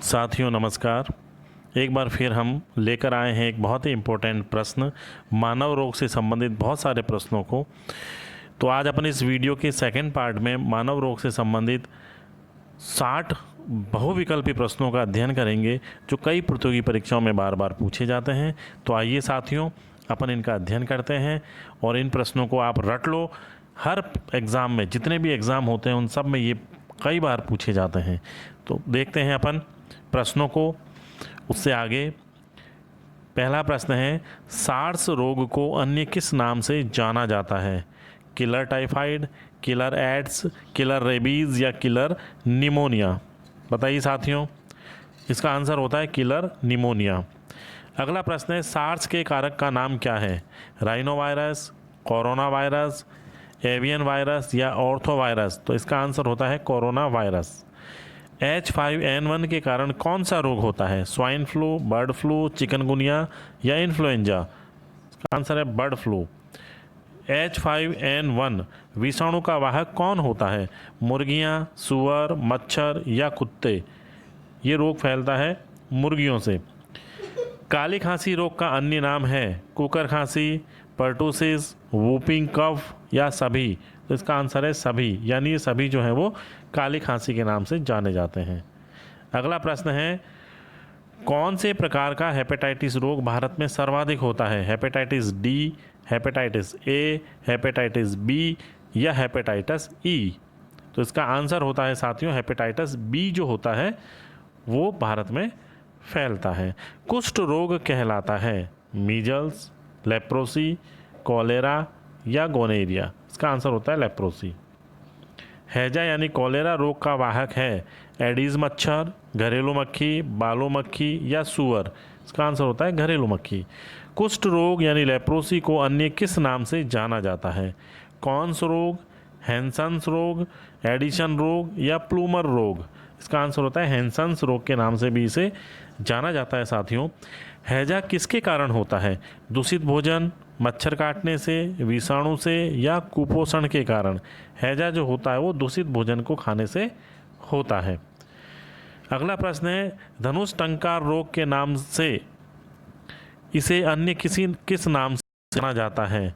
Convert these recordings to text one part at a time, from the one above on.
साथियों नमस्कार। एक बार फिर हम लेकर आए हैं एक बहुत ही इम्पोर्टेंट प्रश्न, मानव रोग से संबंधित बहुत सारे प्रश्नों को। तो आज अपन इस वीडियो के सेकंड पार्ट में मानव रोग से संबंधित 60 बहुविकल्पी प्रश्नों का अध्ययन करेंगे जो कई प्रतियोगी परीक्षाओं में बार बार पूछे जाते हैं। तो आइए साथियों, अपन इनका अध्ययन करते हैं और इन प्रश्नों को आप रट लो। हर एग्ज़ाम में, जितने भी एग्ज़ाम होते हैं उन सब में ये कई बार पूछे जाते हैं। तो देखते हैं अपन प्रश्नों को। उससे आगे पहला प्रश्न है, सार्स रोग को अन्य किस नाम से जाना जाता है? Killer typhoid, killer AIDS, killer rabies या किलर निमोनिया? बताइए साथियों, इसका आंसर होता है किलर निमोनिया। अगला प्रश्न है, सार्स के कारक का नाम क्या है? Rhino virus, corona virus, avian virus या ऑर्थो वायरस? तो इसका आंसर होता है कोरोना वायरस। H5N1 के कारण कौन सा रोग होता है? Swine flu, bird flu, chikungunya या इन्फ्लुएंजा? इसका आंसर है बर्ड फ्लू। H5N1 विषाणु का वाहक कौन होता है? मुर्गियां, सुअर, मच्छर या कुत्ते? ये रोग फैलता है मुर्गियों से। काली खांसी रोग का अन्य नाम है? कुकर खांसी, पर्टूसिस, वूपिंग कफ या सभी? तो इसका आंसर है सभी, यानी ये सभी जो है वो काली खांसी के नाम से जाने जाते हैं। अगला प्रश्न है, कौन से प्रकार का हेपेटाइटिस रोग भारत में सर्वाधिक होता है? Hepatitis D, hepatitis A, hepatitis B या हेपेटाइटिस ई? तो इसका आंसर होता है साथियों हेपेटाइटिस बी जो होता है वो भारत में फैलता है। कुष्ठ रोग कहलाता है मीजल्स, लेप्रोसी, कॉलेरा या गोनेरिया? इसका आंसर होता है लेप्रोसी। हैजा यानी कॉलेरा रोग का वाहक है एडीज मच्छर, घरेलू मक्खी, बालो मक्खी या सुअर? इसका आंसर होता है घरेलू मक्खी। कुष्ठ रोग यानी लेप्रोसी को अन्य किस नाम से जाना जाता है? कॉन्स रोग, हैंसन्स रोग, एडिशन रोग या प्लूमर रोग? इसका आंसर होता है हैंसन्स रोग के नाम से भी इसे जाना जाता है साथियों। हैजा किसके कारण होता है? दूषित भोजन, मच्छर काटने से, विषाणु से या कुपोषण के कारण? हैजा जो होता है वो दूषित भोजन को खाने से होता है। अगला प्रश्न है, धनुष टंकार रोग के नाम से इसे अन्य किस नाम से जाना जाता है?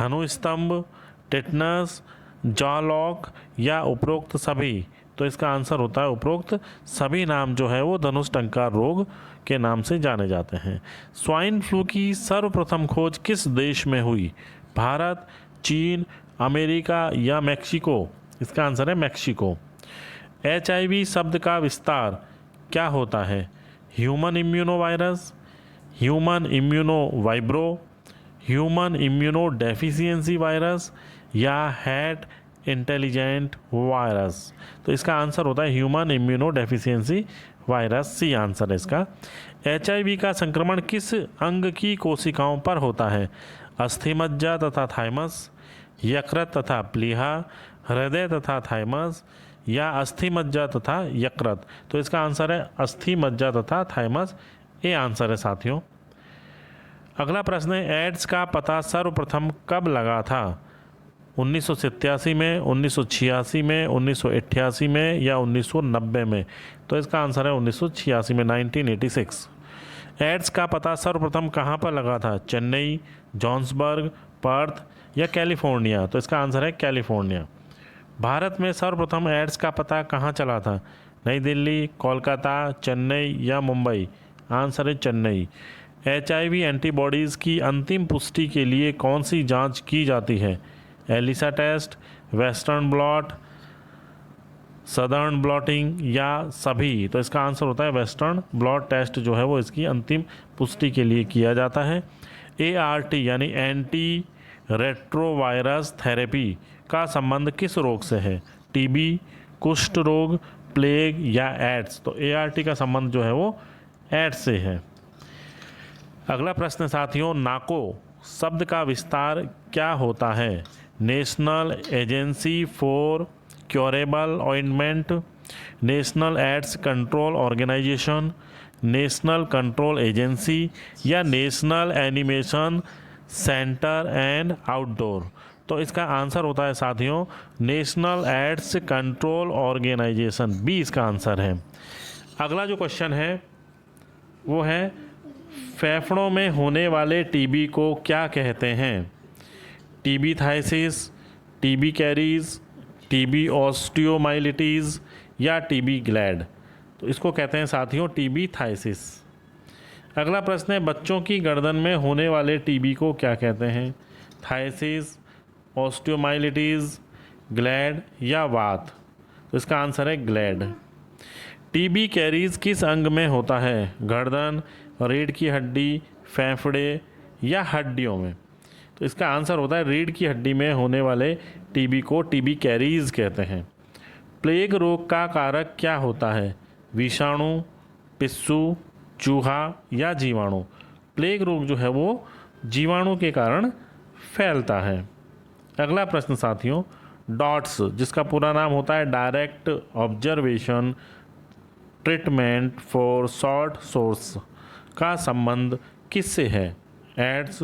हनुस्तंभ, टेटनस, जॉ लॉक या उपरोक्त सभी? तो इसका आंसर होता है उपरोक्त सभी नाम जो है वो धनुष टंकार रोग के नाम से जाने जाते हैं। स्वाइन फ्लू की सर्वप्रथम खोज किस देश में हुई? भारत, चीन, अमेरिका या मैक्सिको? इसका आंसर है मैक्सिको। HIV शब्द का विस्तार क्या होता है? Human immuno virus, human immuno vibro, human immuno deficiency virus या हैट इंटेलिजेंट वायरस? तो इसका आंसर होता है human immuno deficiency virus, C answer है इसका। HIV का संक्रमण किस अंग की कोशिकाओं पर होता है? अस्थि मज्जा तथा थाइमस, यकृत तथा प्लीहा, हृदय तथा थाइमस या अस्थि मज्जा तथा यकृत? तो इसका आंसर है अस्थि मज्जा तथा थाइमस, ये आंसर है साथियों। अगला प्रश्न है, एड्स का पता सर्वप्रथम कब लगा था? 1987 में, 1986 में, 1988 में या 1990 में? तो इसका आंसर है 1986 में, 1986। एड्स का पता सर्वप्रथम कहाँ पर लगा था? चेन्नई, जॉन्सबर्ग, पर्थ या कैलिफोर्निया? तो इसका आंसर है कैलिफोर्निया। भारत में सर्वप्रथम एड्स का पता कहाँ चला था? नई दिल्ली, कोलकाता, चेन्नई या मुंबई? आंसर है चेन्नई। HIV एंटीबॉडीज़ की अंतिम पुष्टि के लिए कौन सी जांच की जाती है? ELISA test, western blot, southern blotting या सभी? तो इसका आंसर होता है वेस्टर्न ब्लॉट टेस्ट जो है वो इसकी अंतिम पुष्टि के लिए किया जाता है। ART यानी एंटी रेट्रोवायरस थेरेपी का संबंध किस रोग से है? TB, कुष्ठ रोग, प्लेग या एड्स? तो ART का संबंध जो है वो एड्स से है। अगला प्रश्न साथियों, नाको शब्द का विस्तार क्या होता है? National agency for curable ointment, national AIDS control organisation, national control agency या national animation centre and outdoor? तो इसका आंसर होता है साथियों national AIDS control organisation, B इसका आंसर है। अगला जो क्वेश्चन है वो है फेफड़ों में होने वाले टीबी को क्या कहते हैं? टीबी थायसिस, टीबी कैरीज, टीबी ऑस्टियोमाइलिटीज़ या टीबी ग्लैड? तो इसको कहते हैं साथियों टीबी थायसिस। अगला प्रश्न है बच्चों की गर्दन में होने वाले टीबी को क्या कहते हैं? थायसिस, ऑस्टियोमाइलिटीज़, ग्लैड या वात? तो इसका आंसर है ग्लैड। टीबी कैरीज किस अंग में होता है? गर्दन, रीढ़ की हड्डी, फेफड़े या हड्डियों में? तो इसका आंसर होता है रीढ़ की हड्डी में होने वाले टीबी को टीबी कैरीज कहते हैं। प्लेग रोग का कारक क्या होता है? विषाणु, पिस्सू, चूहा या जीवाणु? प्लेग रोग जो है वो जीवाणु के कारण फैलता है। अगला प्रश्न साथियों, डॉट्स जिसका पूरा नाम होता है direct observation treatment for short source का संबंध किससे है? एड्स,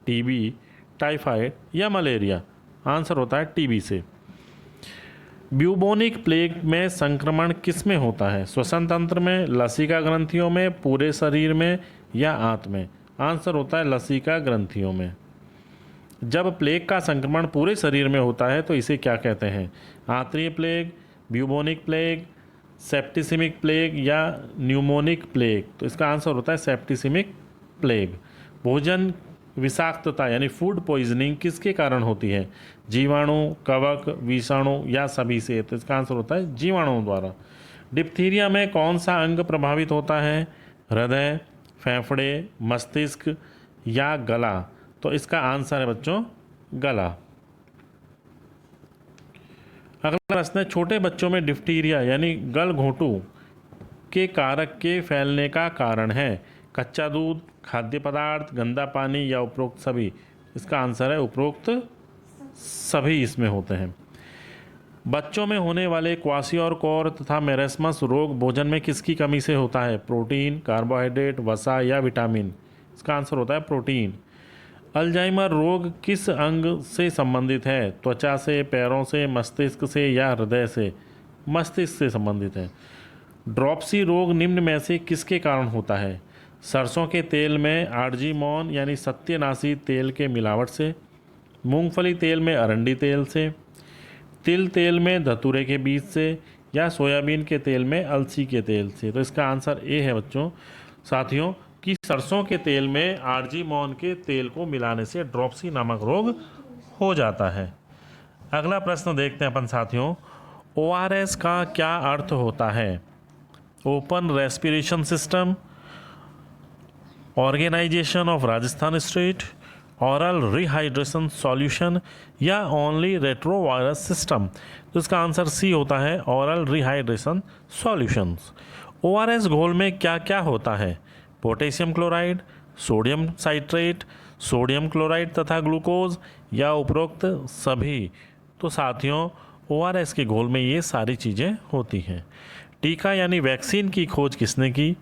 टीबी, टाइफाइड या मलेरिया? आंसर होता है टीबी से। ब्यूबोनिक प्लेग में संक्रमण किस में होता है? श्वसन तंत्र में, लसिका ग्रंथियों में, पूरे शरीर में या आंत में? आंसर होता है लसिका ग्रंथियों में। जब प्लेग का संक्रमण पूरे शरीर में होता है तो इसे क्या कहते हैं? आंतरीय plague, bubonic plague, septicaemic plague या न्यूमोनिक प्लेग? तो इसका आंसर होता है सेप्टिसिमिक प्लेग। भोजन विषाक्तता यानी फूड पॉइजनिंग किसके कारण होती है? जीवाणु, कवक, विषाणु या सभी से? तो इसका आंसर होता है जीवाणुओं द्वारा। डिप्थीरिया में कौन सा अंग प्रभावित होता है? हृदय, फेफड़े, मस्तिष्क या गला? तो इसका आंसर है बच्चों गला। अगला प्रश्न है छोटे बच्चों में डिप्थीरिया यानी गलघोंटू के कारक के फैलने का कारण है? कच्चा दूध, खाद्य पदार्थ, गंदा पानी या उपरोक्त सभी? इसका आंसर है उपरोक्त सभी इसमें होते हैं। बच्चों में होने वाले क्वाशियोरकोर तथा मेरेस्मस रोग भोजन में किसकी कमी से होता है? प्रोटीन, कार्बोहाइड्रेट, वसा या विटामिन? इसका आंसर होता है प्रोटीन। अल्जाइमर रोग किस अंग से संबंधित है? त्वचा से, पैरों से, मस्तिष्क से या हृदय से? मस्तिष्क से संबंधित है। ड्रॉप्सी रोग निम्न में से किसके कारण होता है? सरसों के तेल में आर्जीमोन यानी सत्यनाशी तेल के मिलावट से, मूंगफली तेल में अरंडी तेल से, तिल तेल में धतूरे के बीज से या सोयाबीन के तेल में अलसी के तेल से? तो इसका आंसर ए है बच्चों साथियों कि सरसों के तेल में आर्जीमोन के तेल को मिलाने से ड्रॉप्सी नामक रोग हो जाता है। अगला प्रश्न देखते हैं अपन साथियों, ORS का क्या अर्थ होता है? Open respiration system, organisation of Rajasthan state, oral rehydration solution या ओनली रेट्रोवायरस सिस्टम? तो इसका आंसर सी होता है ऑरल रिहाइड्रेशन सॉल्यूशंस। ORS घोल में क्या क्या होता है? Potassium chloride, sodium citrate, sodium chloride तथा ग्लूकोज या उपरोक्त सभी? तो साथियों ORS के घोल में ये सारी चीज़ें होती हैं। टीका यानी वैक्सीन की खोज किसने की?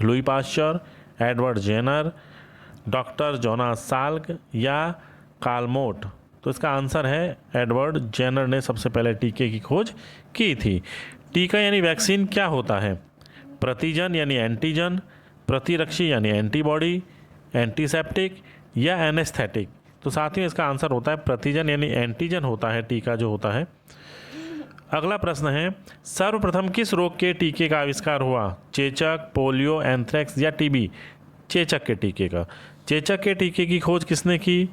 Louis Pasteur, Edward Jenner, doctor Jonas Salk या कालमोट? तो इसका आंसर है एडवर्ड जेनर ने सबसे पहले टीके की खोज की थी। टीका यानी वैक्सीन क्या होता है? प्रतिजन यानी एंटीजन, प्रतिरक्षी यानी एंटीबॉडी, एंटीसेप्टिक या एनेस्थेटिक? तो साथियों इसका आंसर होता है प्रतिजन यानी एंटीजन होता है टीका जो होता है। अगला प्रश्न है सर्वप्रथम किस रोग के टीके का आविष्कार हुआ? चेचक, पोलियो, एंथ्रेक्स या टीबी? चेचक के टीके का। चेचक के टीके की खोज किसने की?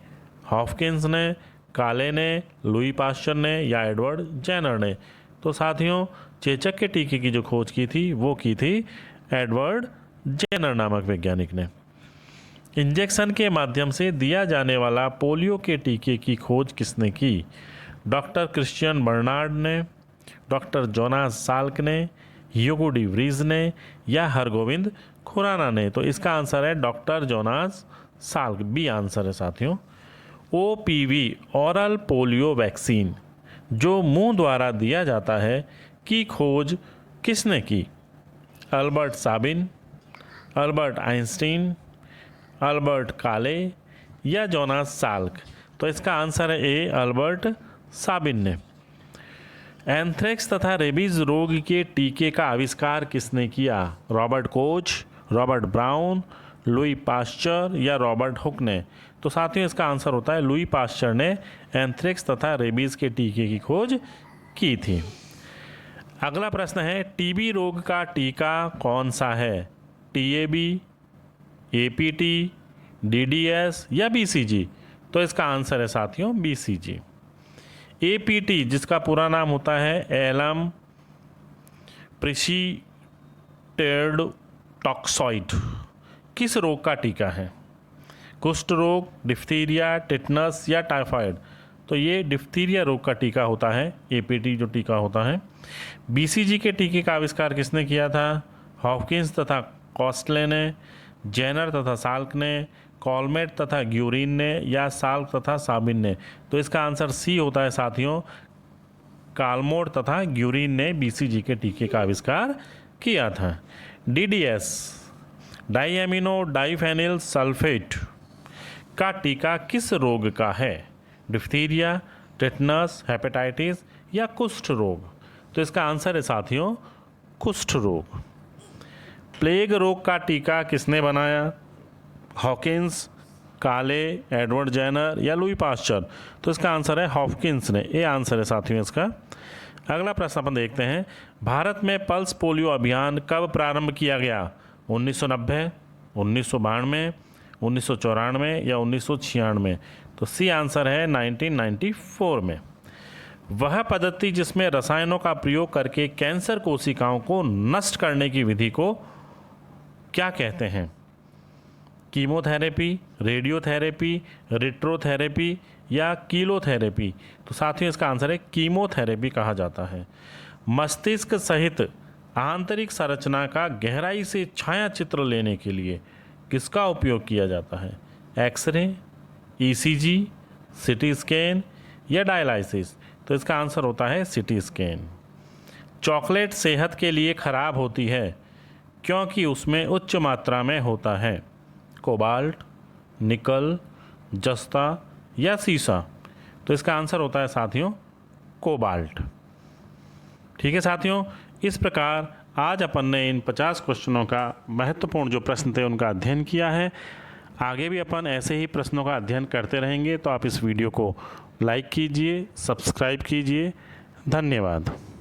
हॉपकिंस ने, काले ने, लुई पाश्चर ने या एडवर्ड जेनर ने? तो साथियों चेचक के टीके की जो खोज की थी वो की थी एडवर्ड जेनर नामक वैज्ञानिक ने। इंजेक्शन के माध्यम से दिया जाने वाला पोलियो के टीके की खोज किसने की? डॉक्टर क्रिश्चियन बर्नार्ड ने, डॉक्टर जोनास साल्क ने, ह्यूगो डी व्रीज ने या हरगोविंद खुराना ने? तो इसका आंसर है doctor Jonas Salk, B answer है साथियों। OPV ओरल पोलियो वैक्सीन जो मुंह द्वारा दिया जाता है की खोज किसने की? Albert Sabin, Albert Einstein, Albert काले या जोनास साल्क? तो इसका आंसर है ए अल्बर्ट साबिन ने। एंथ्रेक्स तथा रेबीज रोग के टीके का आविष्कार किसने किया? Robert Koch, Robert brown, Louis Pasteur या रॉबर्ट हुक ने? तो साथियों इसका आंसर होता है लुई पास्चर ने एंथ्रेक्स तथा रेबीज के टीके की खोज की थी। अगला प्रश्न है, टीबी रोग का टीका कौन सा है? टीएबी, एपीटी, डीडीएस या बीसीजी? तो इसका आंसर है साथियों बीसीजी। एपीटी जिसका पूरा नाम होता है एलम प्रिसिटेड टॉक्सॉइड, किस रोग का टीका है? कुष्ठ रोग, डिप्थीरिया, टिटनस या टाइफाइड? तो ये डिप्थीरिया रोग का टीका होता है एपीटी जो टीका होता है। बीसीजी के टीके का आविष्कार किसने किया था? हॉपकिंस तथा कॉस्टले ने, जेनर तथा साल्क ने, कॉलमेट तथा ग्यूरिन ने या साल्क तथा साबिन ने? तो इसका आंसर सी होता है साथियों, कालमोट तथा ग्यूरिन ने बीसीजी के टीके का आविष्कार किया था। डीडीएस डाईएमिनो डाइफेनिल सल्फेट का टीका किस रोग का है? डिप्थीरिया, टिटनस, हेपेटाइटिस या कुष्ठ रोग? तो इसका आंसर है साथियों कुष्ठ रोग। प्लेग रोग का टीका किसने बनाया? हॉकिंस, काले, एडवर्ड जेनर या लुई पास्चर? तो इसका आंसर है हॉपकिंस ने, ये आंसर है साथियों इसका। अगला प्रश्न अपन देखते हैं, भारत में पल्स पोलियो अभियान कब प्रारंभ किया गया? 1990, 1992, 1994 या 1996? तो सी आंसर है 1994 में। वह पद्धति जिसमें रसायनों का प्रयोग करके कैंसर कोशिकाओं को नष्ट करने की विधि को क्या कहते हैं? कीमोथेरेपी, रेडियोथेरेपी, रिट्रोथेरेपी या कीलोथेरेपी? तो साथियों इसका आंसर है कीमोथेरेपी कहा जाता है। मस्तिष्क सहित आंतरिक संरचना का गहराई से छाया चित्र लेने के लिए किसका उपयोग किया जाता है? एक्सरे, ईसीजी, सीटी स्कैन या डायलिसिस? तो इसका आंसर होता है सीटी स्कैन। चॉकलेट सेहत के लिए खराब होती है क्योंकि उसमें उच्च मात्रा में होता है? कोबाल्ट, निकल, जस्ता या सीसा? तो इसका आंसर होता है साथियों कोबाल्ट। ठीक है साथियों, इस प्रकार आज अपन ने इन 50 क्वेश्चनों का महत्वपूर्ण जो प्रश्न थे उनका अध्ययन किया है। आगे भी अपन ऐसे ही प्रश्नों का अध्ययन करते रहेंगे, तो आप इस वीडियो को लाइक कीजिए, सब्सक्राइब कीजिए। धन्यवाद।